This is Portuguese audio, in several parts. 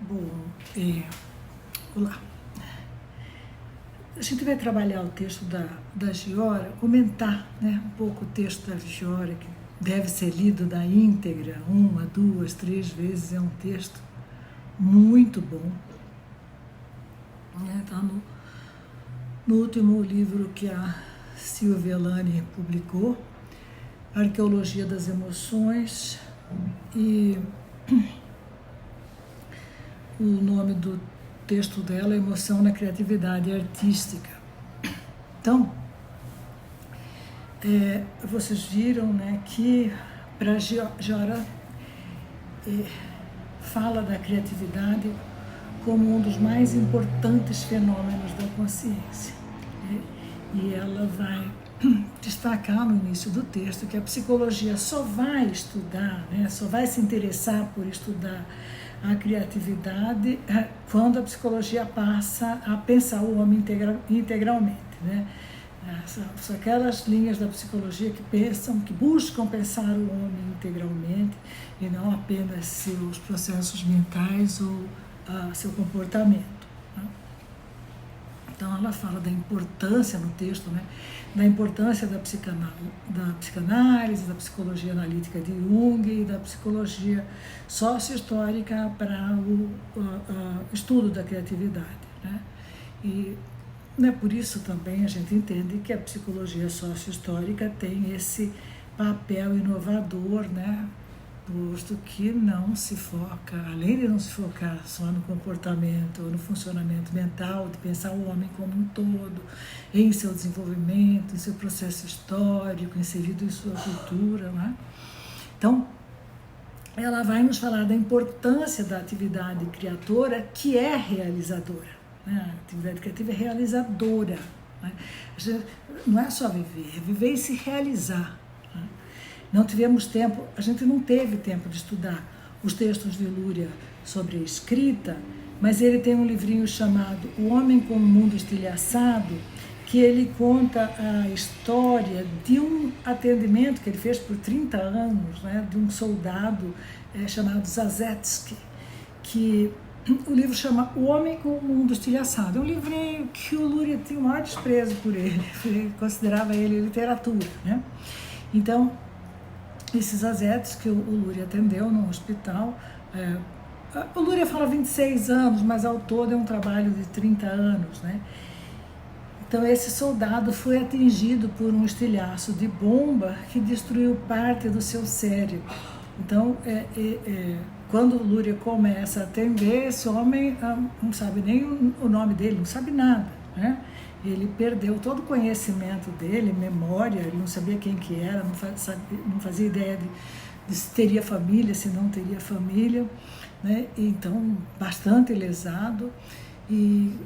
Bom, olá. A gente vai trabalhar o texto da Giora, comentar, né, um pouco o texto da Giora, que deve ser lido na íntegra, 1, 2, 3 vezes. É um texto muito bom. Está no último livro que a Silvia Lani publicou, Arqueologia das Emoções, e o nome do texto dela é Emoção na Criatividade Artística. Então, vocês viram, né, que para Giora fala da criatividade como um dos mais importantes fenômenos da consciência, né? E ela vai destacar no início do texto que a psicologia só vai estudar, né, só vai se interessar por estudar a criatividade quando a psicologia passa a pensar o homem integralmente, né? São aquelas linhas da psicologia que buscam pensar o homem integralmente e não apenas seus processos mentais ou seu comportamento, né? Então ela fala da importância no texto, né, da importância da psicanálise, da psicologia analítica de Jung e da psicologia sócio-histórica para o estudo da criatividade, né? E por isso também a gente entende que a psicologia sócio-histórica tem esse papel inovador, né? Posto que não se foca, além de não se focar só no comportamento, no funcionamento mental, de pensar o homem como um todo, em seu desenvolvimento, em seu processo histórico, inserido em sua cultura, né? Então, ela vai nos falar da importância da atividade criadora, que é realizadora, né? A atividade criativa é realizadora, né? Não é só viver, é viver e se realizar, né? Não tivemos tempo, a gente não teve tempo de estudar os textos de Luria sobre a escrita, mas ele tem um livrinho chamado O Homem com o Mundo Estilhaçado, que ele conta a história de um atendimento que ele fez por 30 anos, né, de um soldado chamado Zazetsky, que o livro chama O Homem com o Mundo Estilhaçado. É um livrinho que o Luria tinha o maior desprezo por ele, considerava ele literatura, né? Então, esses azetes que o Luria atendeu no hospital, o Luria fala 26 anos, mas ao todo é um trabalho de 30 anos, né? Então esse soldado foi atingido por um estilhaço de bomba que destruiu parte do seu cérebro. Então, quando o Luria começa a atender, esse homem não sabe nem o nome dele, não sabe nada, né? Ele perdeu todo o conhecimento dele, memória, ele não sabia quem que era, não fazia ideia de se teria família, se não teria família, né? Então, bastante lesado, e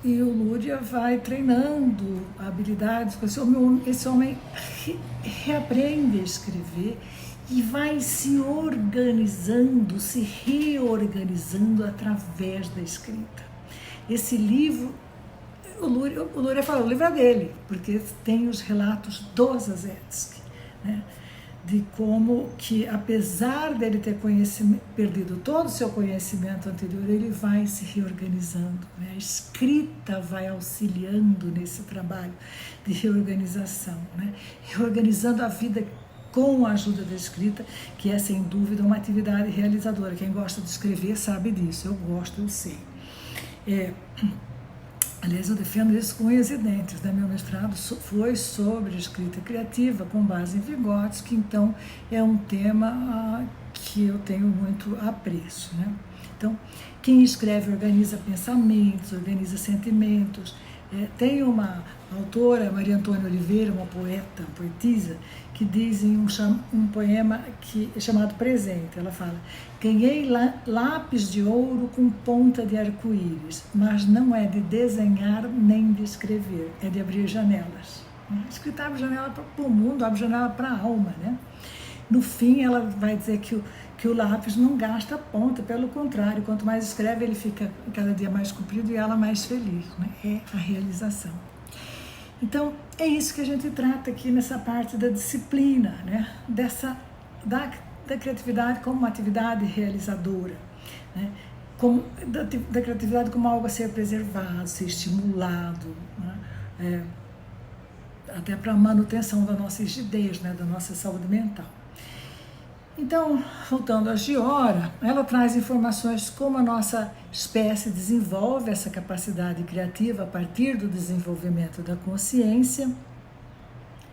o Luria vai treinando habilidades com esse homem reaprende a escrever e vai se organizando, se reorganizando através da escrita. Esse livro, o Luria fala, o livro é dele, porque tem os relatos do Zazetsky, né, de como que, apesar dele ter perdido todo o seu conhecimento anterior, ele vai se reorganizando, né? A escrita vai auxiliando nesse trabalho de reorganização, né? Reorganizando a vida com a ajuda da escrita, que é, sem dúvida, uma atividade realizadora. Quem gosta de escrever sabe disso, eu gosto, eu sei. Aliás, eu defendo isso com unhas e dentes, né? Meu mestrado foi sobre escrita criativa, com base em Vygotsky, então é um tema que eu tenho muito apreço, né? Então, quem escreve organiza pensamentos, organiza sentimentos. Tem uma autora, Maria Antônia Oliveira, uma poetisa, que diz em um poema chamado Presente, ela fala: ganhei lápis de ouro com ponta de arco-íris, mas não é de desenhar nem de escrever, é de abrir janelas. A escrita abre janela para o mundo, abre janela para a alma, né? No fim, ela vai dizer que o lápis não gasta ponta, pelo contrário, quanto mais escreve, ele fica cada dia mais comprido e ela mais feliz, né? É a realização. Então, é isso que a gente trata aqui nessa parte da disciplina, né? Da criatividade como uma atividade realizadora, né? da criatividade como algo a ser preservado, ser estimulado, né? Até para a manutenção da nossa rigidez, né? Da nossa saúde mental. Então, voltando a Giora, ela traz informações como a nossa espécie desenvolve essa capacidade criativa a partir do desenvolvimento da consciência,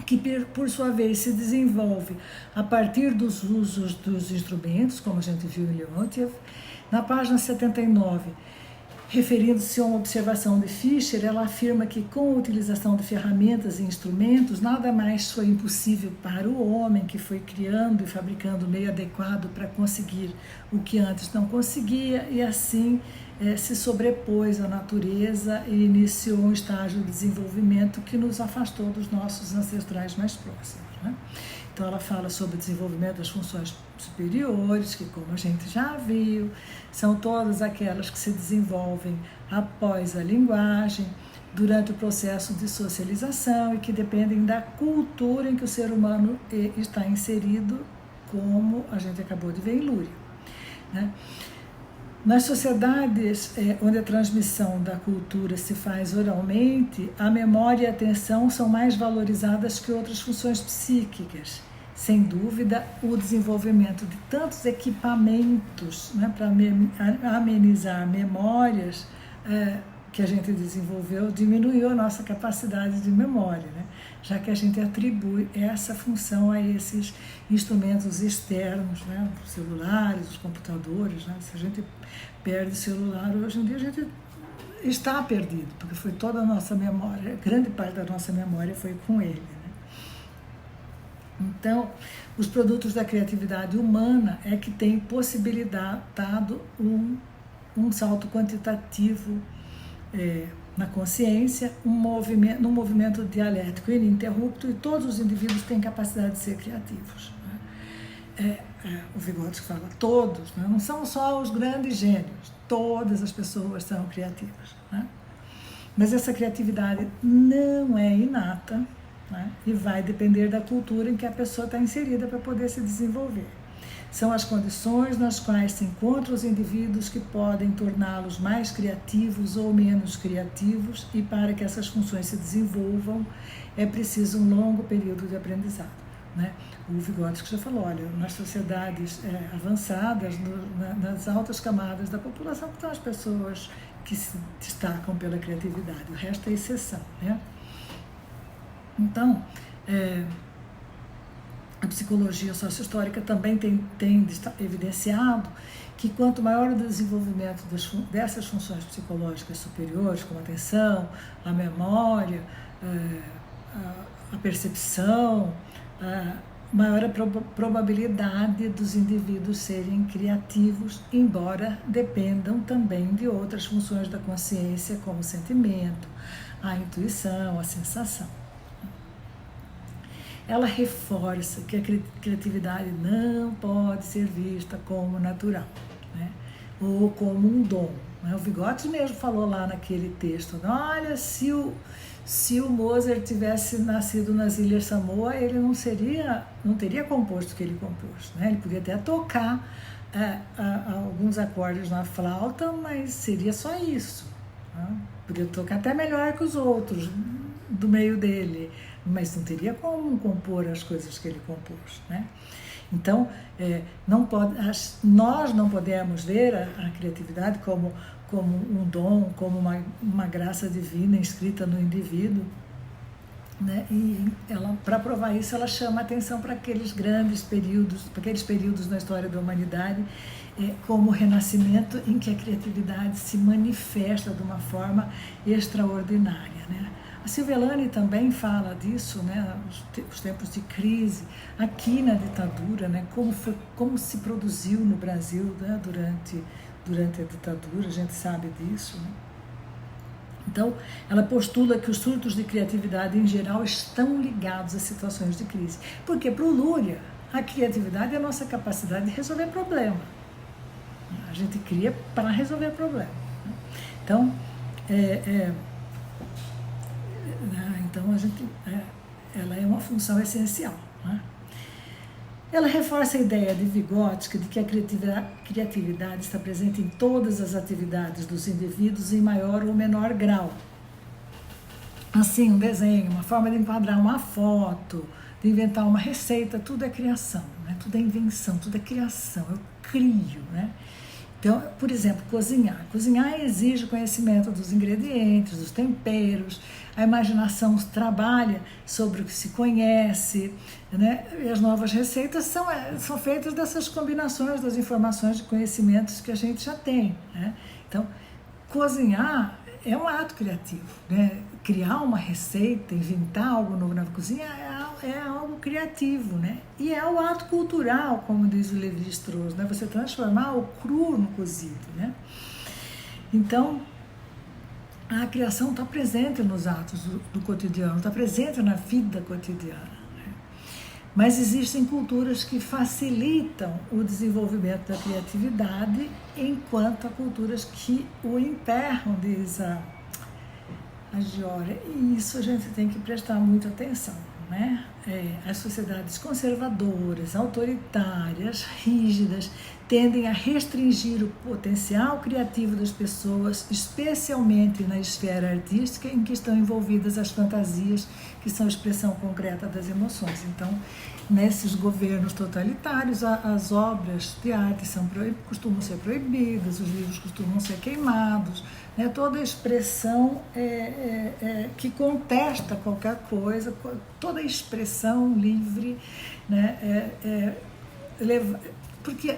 que por sua vez se desenvolve a partir dos usos dos instrumentos, como a gente viu em Leontiev. Na página 79, referindo-se a uma observação de Fischer, ela afirma que com a utilização de ferramentas e instrumentos, nada mais foi impossível para o homem que foi criando e fabricando o meio adequado para conseguir o que antes não conseguia, e assim se sobrepôs à natureza e iniciou um estágio de desenvolvimento que nos afastou dos nossos ancestrais mais próximos, né? Então ela fala sobre o desenvolvimento das funções superiores, que, como a gente já viu, são todas aquelas que se desenvolvem após a linguagem, durante o processo de socialização e que dependem da cultura em que o ser humano está inserido, como a gente acabou de ver em Lúria, né? Nas sociedades onde a transmissão da cultura se faz oralmente, a memória e a atenção são mais valorizadas que outras funções psíquicas. Sem dúvida, o desenvolvimento de tantos equipamentos, né, para amenizar memórias que a gente desenvolveu diminuiu a nossa capacidade de memória, né? Já que a gente atribui essa função a esses instrumentos externos, né? Os celulares, os computadores, né? Se a gente perde o celular, hoje em dia a gente está perdido, porque foi toda a nossa memória, grande parte da nossa memória foi com ele, né? Então, os produtos da criatividade humana é que tem possibilitado um salto quantitativo na consciência, num movimento dialético ininterrupto, e todos os indivíduos têm capacidade de ser criativos, né? O Vygotsky fala todos, né? Não são só os grandes gênios, todas as pessoas são criativas, né? Mas essa criatividade não é inata, né? E vai depender da cultura em que a pessoa está inserida para poder se desenvolver. São as condições nas quais se encontram os indivíduos que podem torná-los mais criativos ou menos criativos, e para que essas funções se desenvolvam é preciso um longo período de aprendizado, né? O Vygotsky já falou, olha, nas sociedades avançadas, nas altas camadas da população, estão as pessoas que se destacam pela criatividade, o resto é exceção, né? Então, a psicologia sociohistórica também tem evidenciado que quanto maior o desenvolvimento dessas funções psicológicas superiores, como a atenção, a memória, a percepção, maior a probabilidade dos indivíduos serem criativos, embora dependam também de outras funções da consciência, como o sentimento, a intuição, a sensação. Ela reforça que a criatividade não pode ser vista como natural, né? Ou como um dom, né? O Vygotsky mesmo falou lá naquele texto, olha, se o Mozart tivesse nascido nas Ilhas Samoa, ele não teria composto o que ele compôs, né? Ele podia até tocar alguns acordes na flauta, mas seria só isso, né? Podia tocar até melhor que os outros do meio dele, mas não teria como compor as coisas que ele compôs, né? Então, nós não podemos ver a criatividade como um dom, como uma graça divina inscrita no indivíduo, né? E ela, para provar isso, ela chama a atenção para aqueles períodos na história da humanidade, como o Renascimento, em que a criatividade se manifesta de uma forma extraordinária, né? A Silvelani também fala disso, né? Os tempos de crise, aqui na ditadura, né? Como se produziu no Brasil, né? Durante a ditadura, a gente sabe disso, né? Então, ela postula que os surtos de criatividade, em geral, estão ligados a situações de crise. Porque, para o Lúria, a criatividade é a nossa capacidade de resolver problema. A gente cria para resolver problema, né? Então, ela é uma função essencial, né? Ela reforça a ideia de Vygotsky de que a criatividade está presente em todas as atividades dos indivíduos em maior ou menor grau. Assim, um desenho, uma forma de enquadrar uma foto, de inventar uma receita, tudo é criação, né? Tudo é invenção, tudo é criação, eu crio, né? Então, por exemplo, cozinhar. Cozinhar exige conhecimento dos ingredientes, dos temperos, a imaginação trabalha sobre o que se conhece, né? E as novas receitas são feitas dessas combinações das informações e conhecimentos que a gente já tem, né? Então, cozinhar é um ato criativo, né? Criar uma receita, inventar algo novo na cozinha é algo criativo, né? E é o ato cultural, como diz o Lévi-Strauss, né? Você transformar o cru no cozido, né? Então, a criação está presente nos atos do cotidiano, está presente na vida cotidiana, né? Mas existem culturas que facilitam o desenvolvimento da criatividade, enquanto há culturas que o emperram, diz a Giora, e isso a gente tem que prestar muita atenção, né? As sociedades conservadoras, autoritárias, rígidas, tendem a restringir o potencial criativo das pessoas, especialmente na esfera artística em que estão envolvidas as fantasias, que são a expressão concreta das emoções. Então, nesses governos totalitários, as obras de arte costumam ser proibidas, os livros costumam ser queimados, né? Toda expressão que contesta qualquer coisa, toda expressão livre, né? Porque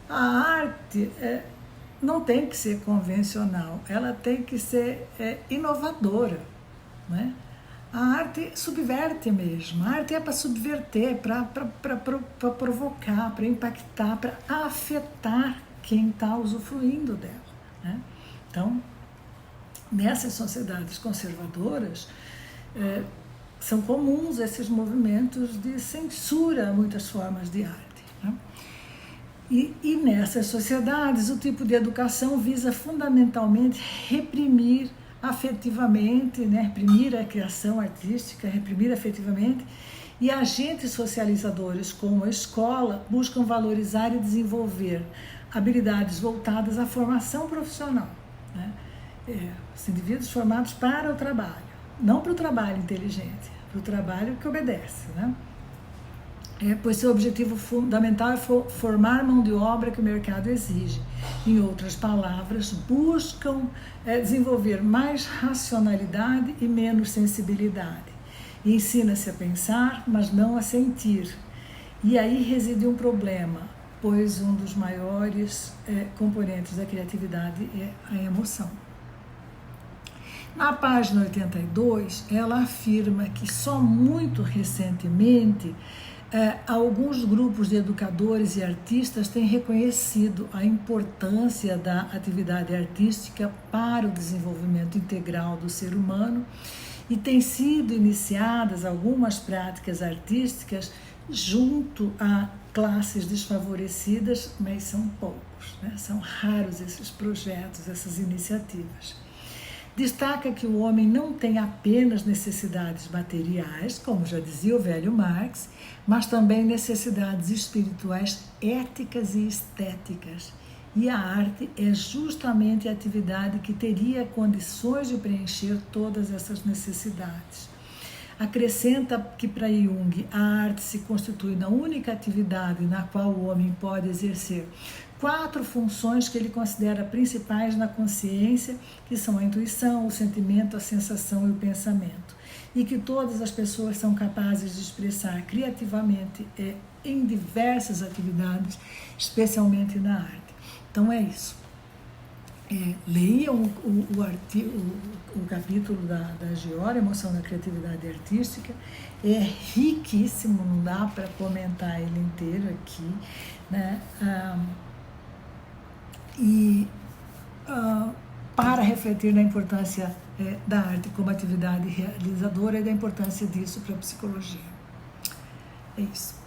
a arte não tem que ser convencional, ela tem que ser inovadora, né? A arte subverte mesmo, a arte é para subverter, para provocar, para impactar, para afetar quem está usufruindo dela, né? Então, nessas sociedades conservadoras, são comuns esses movimentos de censura a muitas formas de arte, né? E nessas sociedades, o tipo de educação visa fundamentalmente reprimir afetivamente, né? Reprimir a criação artística, reprimir afetivamente, e agentes socializadores como a escola buscam valorizar e desenvolver habilidades voltadas à formação profissional, né? Os indivíduos formados para o trabalho, não para o trabalho inteligente, para o trabalho que obedece, né? Pois seu objetivo fundamental é formar mão de obra que o mercado exige. Em outras palavras, buscam desenvolver mais racionalidade e menos sensibilidade. Ensina-se a pensar, mas não a sentir. E aí reside um problema, pois um dos maiores componentes da criatividade é a emoção. Na página 82, ela afirma que só muito recentemente alguns grupos de educadores e artistas têm reconhecido a importância da atividade artística para o desenvolvimento integral do ser humano e têm sido iniciadas algumas práticas artísticas junto a classes desfavorecidas, mas são poucos, né? São raros esses projetos, essas iniciativas. Destaca que o homem não tem apenas necessidades materiais, como já dizia o velho Marx, mas também necessidades espirituais, éticas e estéticas. E a arte é justamente a atividade que teria condições de preencher todas essas necessidades. Acrescenta que para Jung a arte se constitui na única atividade na qual o homem pode exercer 4 funções que ele considera principais na consciência, que são a intuição, o sentimento, a sensação e o pensamento, e que todas as pessoas são capazes de expressar criativamente em diversas atividades, especialmente na arte. Então é isso. Leiam o capítulo da Giora, Emoção da Criatividade Artística, é riquíssimo, não dá para comentar ele inteiro aqui, né? Para refletir na importância da arte como atividade realizadora e da importância disso para a psicologia. É isso.